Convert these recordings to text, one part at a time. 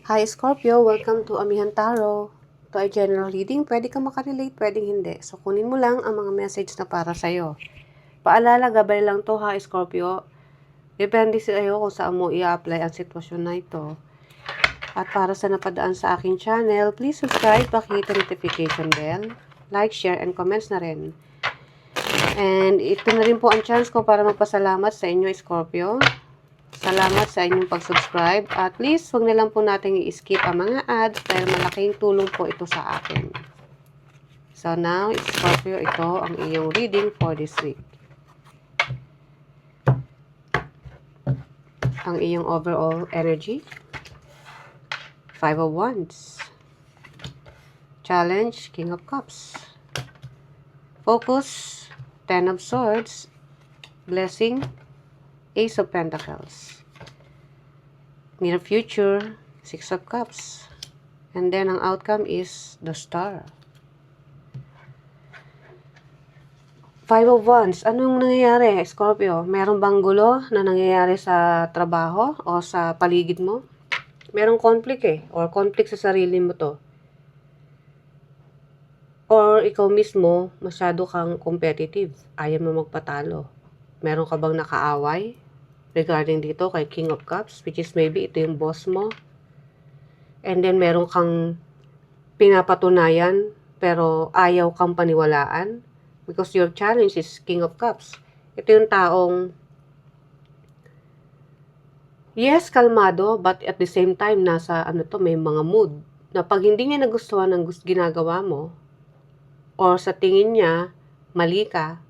Hi Scorpio, welcome to Amihan Tarot. Ito ay general reading, pwede kang makarelate, pwedeng hindi. So kunin mo lang ang mga message na para sa'yo. Paalala, gabay lang to ha Scorpio. Depende sa'yo kung saan mo i-apply ang sitwasyon na ito. At para sa napadaan sa aking channel, please subscribe, pakihit ang notification bell, like, share, and comments na rin. And ito na rin po ang chance ko para magpasalamat sa inyo Scorpio. Salamat sa inyong pag-subscribe at please huwag na lang po natin i-skip ang mga ads dahil malaking tulong po ito sa akin. So now, Scorpio, ito ang iyong reading for this week. Ang iyong overall energy. 5 of Wands. Challenge, King of Cups. Focus, 10 of Swords. Blessing, Ace of Pentacles. Near future, 6 of Cups. And then, ang outcome is the Star. 5 of Wands. Anong nangyayari, Scorpio? Meron bang gulo na nangyayari sa trabaho o sa paligid mo? Merong conflict or conflict sa sarili mo to. Or ikaw mismo, masyado kang competitive. Ayaw mo magpatalo. Meron ka bang nakaaway regarding dito kay King of Cups, which is maybe ito yung boss mo. And then meron kang pinapatunayan pero ayaw kang paniwalaan because your challenge is King of Cups. Ito yung taong yes, kalmado, but at the same time nasa may mga mood na pag hindi niya nagustuhan ng ginagawa mo or sa tingin niya mali ka,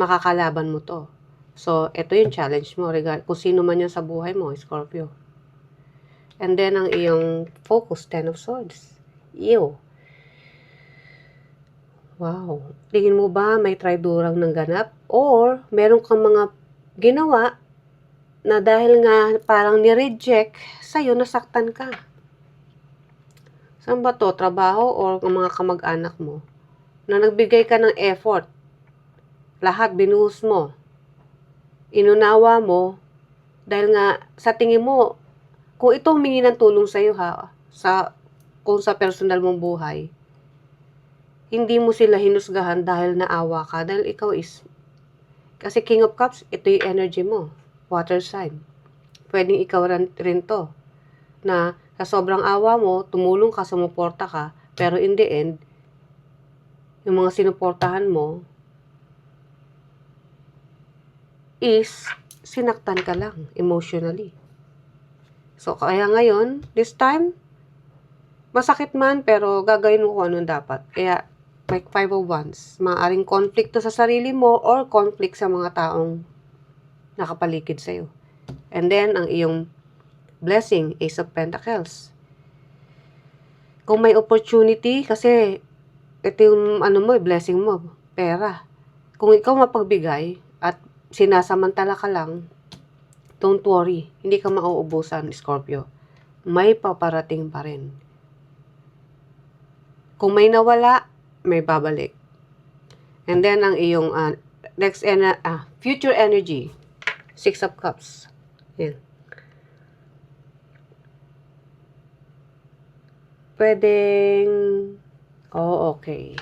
makakalaban mo to. So, ito yung challenge mo kung sino man yan sa buhay mo, Scorpio. And then, ang iyong focus, 10 of Swords. Ew. Wow. Tingin mo ba may traidurang nangganap? Or, meron kang mga ginawa na dahil nga parang ni-reject, sa'yo nasaktan ka. Saan ba to? Trabaho or mga kamag-anak mo? Na nagbigay ka ng effort. Lahat binuhos mo. Inunawa mo dahil nga sa tingin mo kung ito humingi ng tulong sa iyo kung sa personal mong buhay, hindi mo sila hinusgahan dahil naawa ka dahil ikaw is kasi King of Cups, ito yung energy mo, water sign. Pwedeng ikaw rin to na sa sobrang awa mo, tumulong ka, sumuporta ka, pero in the end, yung mga sinuportahan mo is sinaktan ka lang emotionally. So, kaya ngayon, this time, masakit man, pero gagawin mo kung anong dapat. Kaya, like 5 of Wands, maaaring conflict to sa sarili mo or conflict sa mga taong nakapaligid sa'yo. And then, ang iyong blessing, Ace of Pentacles. Kung may opportunity, kasi ito yung blessing mo, pera. Kung ikaw mapagbigay at sinasamantala ka lang, don't worry, hindi ka mauubusan, Scorpio. May paparating pa rin. Kung may nawala, may babalik. And then, ang iyong future energy, 6 of Cups. Yan. Pwedeng, okay.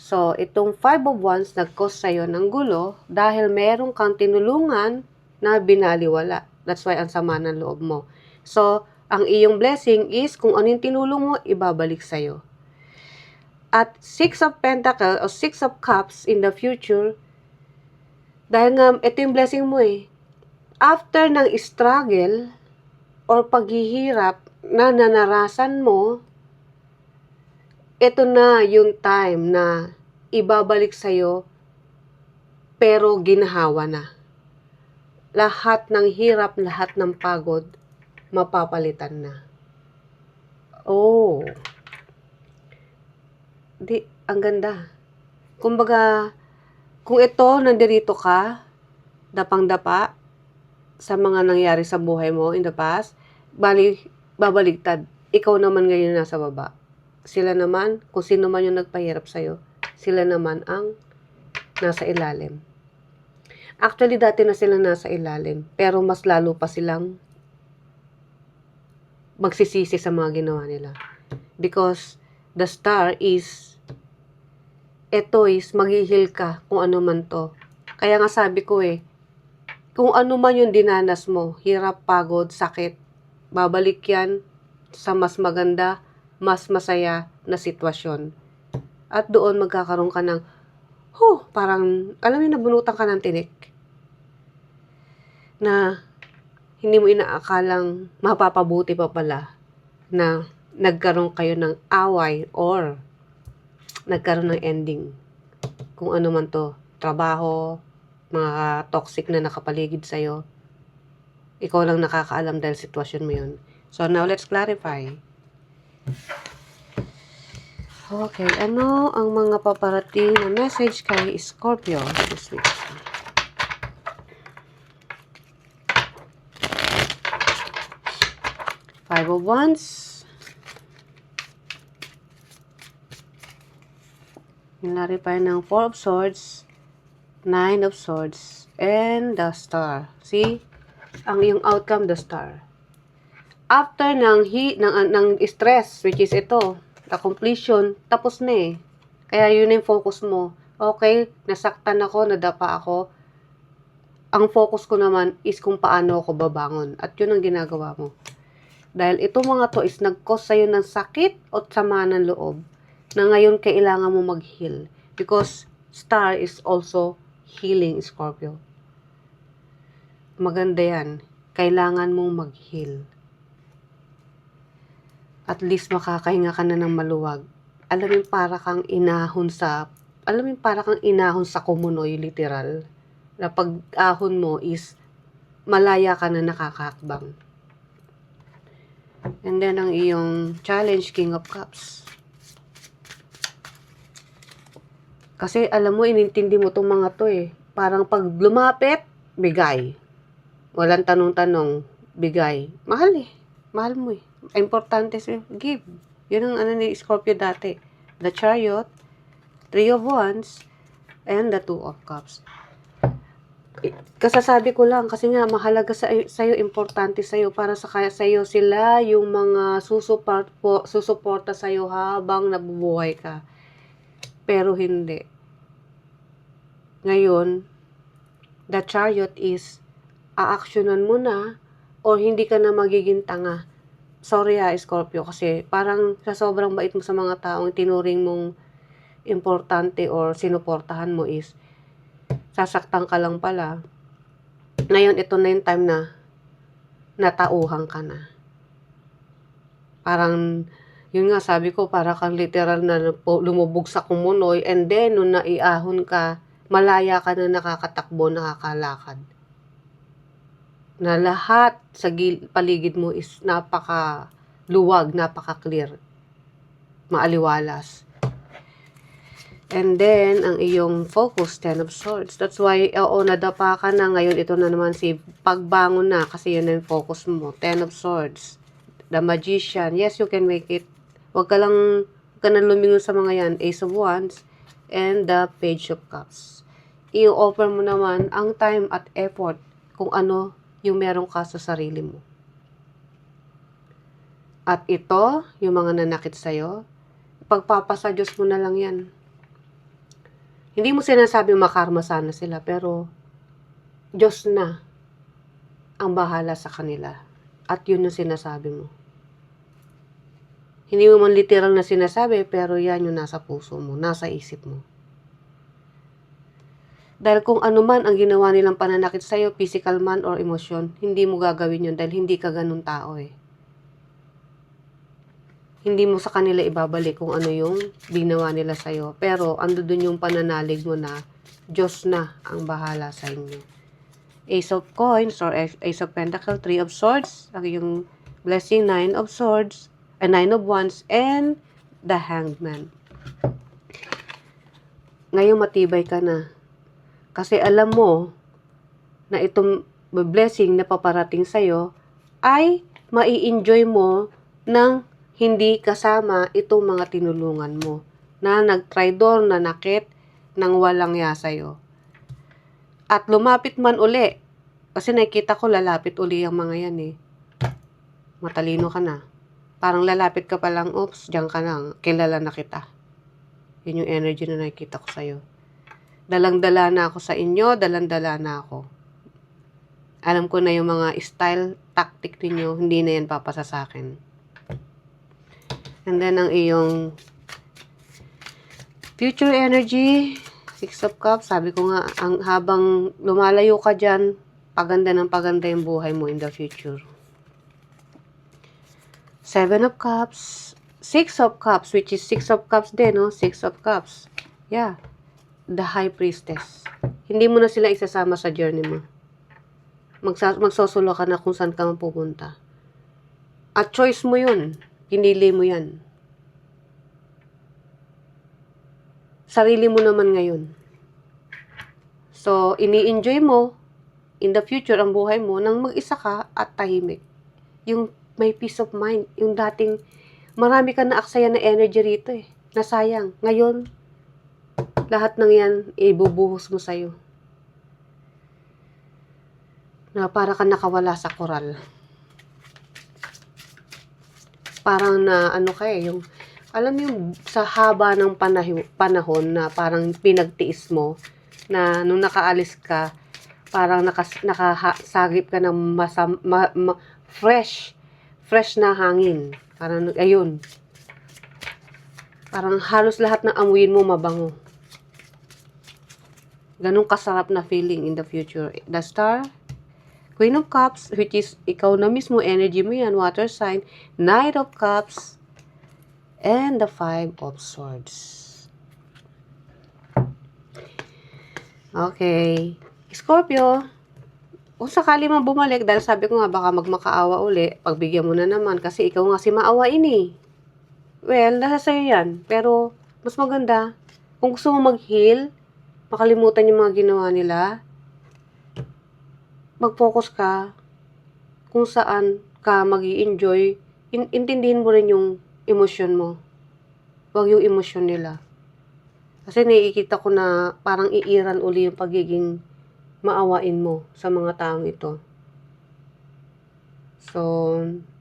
So, itong 5 of Wands nag-cause sa'yo ng gulo dahil meron kang tinulungan na binaliwala. That's why ang sama ng loob mo. So, ang iyong blessing is kung ano yung tinulong mo, ibabalik sa'yo. At 6 of Pentacles o 6 of Cups in the future, dahil nga ito yung blessing mo after ng struggle or paghihirap na nanarasan mo, ito na yung time na ibabalik sa'yo pero ginhawa na. Lahat ng hirap, lahat ng pagod, mapapalitan na. Oh. Ang ganda. Kumbaga, kung ito, nandirito ka, dapang-dapa, sa mga nangyari sa buhay mo in the past, babaligtad. Ikaw naman ngayon nasa baba. Sila naman, kung sino man yung nagpahirap sa'yo, sila naman ang nasa ilalim. Actually, dati na sila nasa ilalim, pero mas lalo pa silang magsisisi sa mga ginawa nila. Because the star is, eto is, maghihil ka kung ano man to. Kaya nga sabi ko kung ano man yung dinanas mo, hirap, pagod, sakit, babalik yan sa mas maganda, mas masaya na sitwasyon. At doon magkakaroon ka ng, parang, alam mo, nabunutan ka ng tinik. Na hindi mo inaakalang mapapabuti pa pala na nagkaroon kayo ng away or nagkaroon ng ending. Kung ano man to, trabaho, mga toxic na nakapaligid sa'yo. Ikaw lang nakakaalam dahil sitwasyon mo yun. So now let's clarify. Okay, ano ang mga paparating na message kay Scorpio this week? Five of Wands. Clarify ng Four of Swords, Nine of Swords, and the Star. See? Ang iyong outcome, the Star. After ng stress, which is ito, the completion, tapos na Kaya yun yung focus mo. Okay, nasaktan ako, nadapa ako. Ang focus ko naman is kung paano ako babangon. At yun ang ginagawa mo. Dahil itong mga to is nag-cause sa'yo ng sakit o sama ng loob na ngayon kailangan mo mag-heal. Because Star is also healing, Scorpio. Maganda yan. Kailangan mong mag-heal. At least makakahinga ka na ng maluwag. Alam mo para kang inahon sa kumunoy, literal. Na pag-ahon mo is malaya ka na nakakakbang. And then, ang iyong challenge, King of Cups. Kasi, alam mo, inintindi mo itong mga to Parang pag lumapit, bigay. Walang tanong-tanong, bigay. Mahal Mahal mo Importante sa'yo, give. Yun ang ni Scorpio dati. The Chariot, Three of Wands, and the Two of Cups. Kasasabi ko lang kasi nga mahalaga sa'yo, importante sa'yo para sa'yo sila yung mga susuporta sa'yo habang nabubuhay ka. Pero hindi. Ngayon, the Chariot is aaksyonan mo na o hindi ka na magiging tanga. Sorry Scorpio, kasi parang sa sobrang bait mo sa mga taong tinuring mong importante or sinuportahan mo is sasaktan ka lang pala. Ngayon, ito na yung time na natauhan ka na. Parang, yun nga sabi ko, para kang literal na lumubog sa kumunoy, and then, nung naiahon ka, malaya ka na nakakatakbo, nakakalakad. Na lahat sa paligid mo is napaka-luwag, napaka-clear, maaliwalas. And then, ang iyong focus, Ten of Swords. That's why, nadapa ka na. Ngayon, ito na naman si pagbangon na. Kasi yun ang focus mo. Ten of Swords. The Magician. Yes, you can make it. Huwag ka na lumingon sa mga yan. Ace of Wands. And the Page of Cups. I-offer mo naman ang time at effort kung ano yung meron ka sa sarili mo. At ito, yung mga nanakit sa'yo, pagpapasa Diyos mo na lang yan. Hindi mo sinasabing makarma sana sila, pero Diyos na ang bahala sa kanila. At yun ang sinasabi mo. Hindi mo man literal na sinasabi, pero yan yung nasa puso mo, nasa isip mo. Dahil kung ano man ang ginawa nilang pananakit sa'yo, physical man or emosyon, hindi mo gagawin yun dahil hindi ka ganun tao Hindi mo sa kanila ibabalik kung ano yung ginawa nila sa'yo. Pero, ando dun yung pananalig mo na Diyos na ang bahala sa inyo. Ace of Coins or Ace of Pentacles, Three of Swords, ang yung blessing, Nine of Swords, Nine of Wands, and the Hanged Man. Ngayon matibay ka na. Kasi alam mo na itong blessing na paparating sa'yo ay mai-enjoy mo ng hindi kasama itong mga tinulungan mo na nagtraidor, nanakit, nang walang ya sa'yo. At lumapit man uli, kasi nakikita ko lalapit uli ang mga yan Matalino ka na. Parang lalapit ka pa lang, oops, diyan ka na, kilala na kita. Yun yung energy na nakikita ko sa'yo. Dalang-dala na ako sa inyo, dalang-dala na ako. Alam ko na yung mga style, tactic ninyo, hindi na yan papasa sa akin. And then, ang iyong future energy, 6 of Cups, sabi ko nga, habang lumalayo ka dyan, paganda ng paganda yung buhay mo in the future. 7 of Cups, 6 of Cups, which is 6 of Cups din, no? 6 of Cups. Yeah. The High Priestess. Hindi mo na sila isasama sa journey mo. Magsosolo ka na kung saan ka mapupunta. At choice mo yun. Pinili mo yan. Sarili mo naman ngayon. So, ini-enjoy mo in the future ang buhay mo nang mag-isa ka at tahimik. Yung may peace of mind. Yung dating marami ka na aksaya na energy rito eh. Nasayang. Ngayon, lahat ng yan, ibubuhos mo sa'yo. Na para ka nakawala sa koral. Parang na, ano ka eh, yung, alam mo yung sa haba ng panahon na parang pinagtiis mo, na nung nakaalis ka, parang nakasagip ka ng fresh na hangin. Parang, ayun. Parang halos lahat ng amuyin mo mabango. Ganun kasarap na feeling in the future. The Star, Queen of Cups, which is ikaw na mismo, energy mo yan, water sign, Knight of Cups, and the 5 of Swords. Okay. Scorpio, kung sakali man bumalik, dahil sabi ko nga baka magmakaawa uli, pagbigyan mo na naman, kasi ikaw nga si maawain eh. Well, nasa sa'yo yan. Pero, mas maganda, kung gusto mo mag-heal, makalimutan yung mga ginawa nila, mag-focus ka kung saan ka mag-i-enjoy, intindihin mo rin yung emosyon mo. Huwag yung emosyon nila. Kasi nakikita ko na parang iiran uli yung pagiging maawain mo sa mga taong ito. So,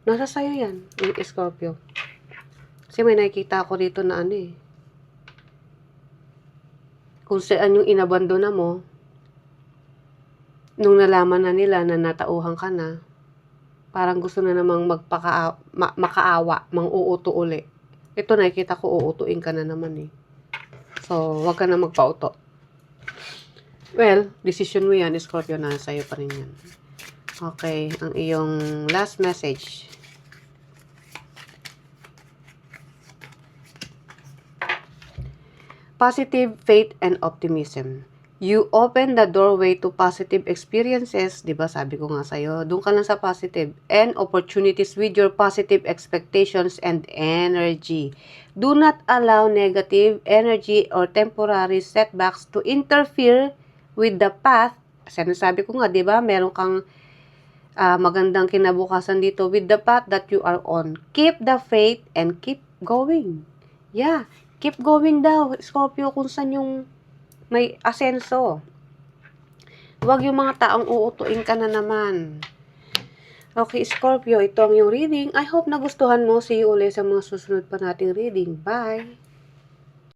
nasa sayo yan, yung Scorpio. Kasi may nakikita ako dito na ano eh. Kung saan yung inabandona mo, nung nalaman na nila na natauhan ka na, parang gusto na namang makaawa, mang-uuto uli. Ito nakikita ko, uutuin ka na naman eh. So, wag ka na magpauto. Well, decision mo yan, Scorpio, na sa'yo pa rin yan. Okay, ang iyong last message. Positive faith and optimism. You open the doorway to positive experiences, di ba? Sabi ko nga sa'yo, doon ka lang sa positive. And opportunities with your positive expectations and energy. Do not allow negative energy or temporary setbacks to interfere with the path. Sabi ko nga, di ba? Meron kang magandang kinabukasan dito with the path that you are on. Keep the faith and keep going. Yeah, keep going daw, Scorpio, kung saan yung may asenso. Huwag yung mga taong uutuin ka na naman. Okay, Scorpio, ito ang yung reading. I hope nagustuhan mo. See you ulit sa mga susunod pa nating reading. Bye!